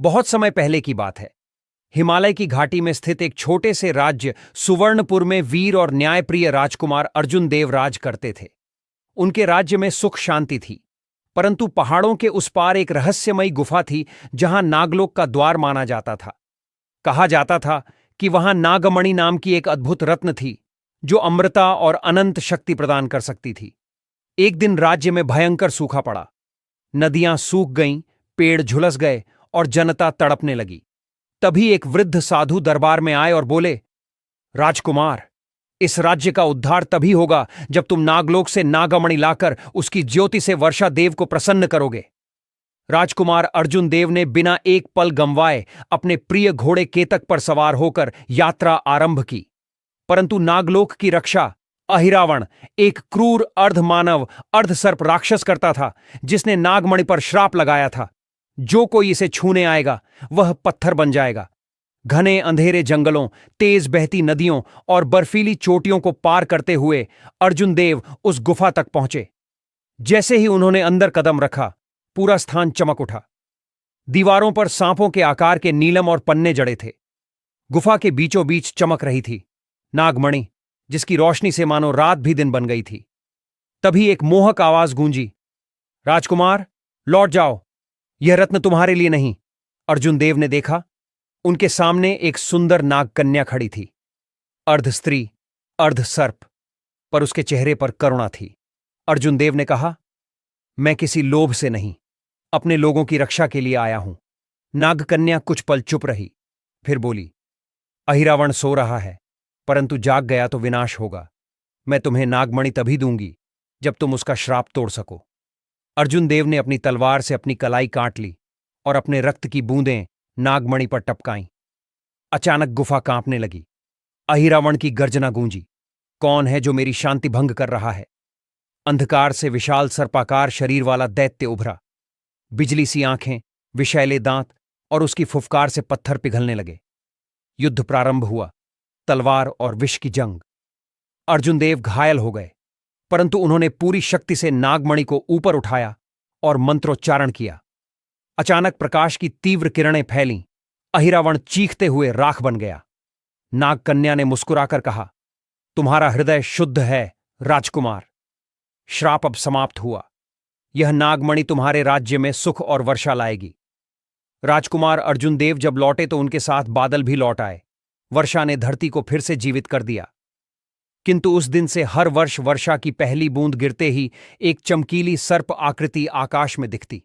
बहुत समय पहले की बात है। हिमालय की घाटी में स्थित एक छोटे से राज्य सुवर्णपुर में वीर और न्यायप्रिय राजकुमार अर्जुन देव राज करते थे। उनके राज्य में सुख शांति थी, परंतु पहाड़ों के उस पार एक रहस्यमयी गुफा थी जहां नागलोक का द्वार माना जाता था। कहा जाता था कि वहां नागमणि नाम की एक अद्भुत रत्न थी जो अमृता और अनंत शक्ति प्रदान कर सकती थी। एक दिन राज्य में भयंकर सूखा पड़ा। नदियां सूख गईं, पेड़ झुलस गए और जनता तड़पने लगी। तभी एक वृद्ध साधु दरबार में आए और बोले, राजकुमार, इस राज्य का उद्धार तभी होगा जब तुम नागलोक से नागमणि लाकर उसकी ज्योति से वर्षा देव को प्रसन्न करोगे। राजकुमार अर्जुन देव ने बिना एक पल गंवाए अपने प्रिय घोड़े केतक पर सवार होकर यात्रा आरंभ की। परंतु नागलोक की रक्षा अहिरावण, एक क्रूर अर्धमानव अर्धसर्प राक्षस करता था, जिसने नागमणि पर श्राप लगाया था, जो कोई इसे छूने आएगा वह पत्थर बन जाएगा। घने अंधेरे जंगलों, तेज बहती नदियों और बर्फीली चोटियों को पार करते हुए अर्जुन देव उस गुफा तक पहुंचे। जैसे ही उन्होंने अंदर कदम रखा, पूरा स्थान चमक उठा। दीवारों पर सांपों के आकार के नीलम और पन्ने जड़े थे। गुफा के बीचों बीच चमक रही थी नागमणि, जिसकी रोशनी से मानो रात भी दिन बन गई थी। तभी एक मोहक आवाज गूंजी, राजकुमार, लौट जाओ, यह रत्न तुम्हारे लिए नहीं। अर्जुन देव ने देखा, उनके सामने एक सुंदर नागकन्या खड़ी थी, अर्ध स्त्री अर्ध सर्प, पर उसके चेहरे पर करुणा थी। अर्जुन देव ने कहा, मैं किसी लोभ से नहीं, अपने लोगों की रक्षा के लिए आया हूं। नागकन्या कुछ पल चुप रही, फिर बोली, अहिरावण सो रहा है, परंतु जाग गया तो विनाश होगा। मैं तुम्हें नागमणि तभी दूंगी जब तुम उसका श्राप तोड़ सको। अर्जुन देव ने अपनी तलवार से अपनी कलाई काट ली और अपने रक्त की बूंदें नागमणि पर टपकाईं। अचानक गुफा कांपने लगी। अहिरावण की गर्जना गूंजी, कौन है जो मेरी शांति भंग कर रहा है? अंधकार से विशाल सर्पाकार शरीर वाला दैत्य उभरा। बिजली सी आंखें, विषैले दांत और उसकी फुफकार से पत्थर पिघलने लगे। युद्ध प्रारंभ हुआ, तलवार और विष की जंग। अर्जुन देव घायल हो गए, परंतु उन्होंने पूरी शक्ति से नागमणि को ऊपर उठाया और मंत्रोच्चारण किया। अचानक प्रकाश की तीव्र किरणें फैलीं। अहिरावण चीखते हुए राख बन गया। नागकन्या ने मुस्कुराकर कहा, तुम्हारा हृदय शुद्ध है राजकुमार। श्राप अब समाप्त हुआ। यह नागमणि तुम्हारे राज्य में सुख और वर्षा लाएगी। राजकुमार अर्जुन देव जब लौटे तो उनके साथ बादल भी लौट आए। वर्षा ने धरती को फिर से जीवित कर दिया। किंतु उस दिन से हर वर्ष वर्षा की पहली बूंद गिरते ही एक चमकीली सर्प आकृति आकाश में दिखती।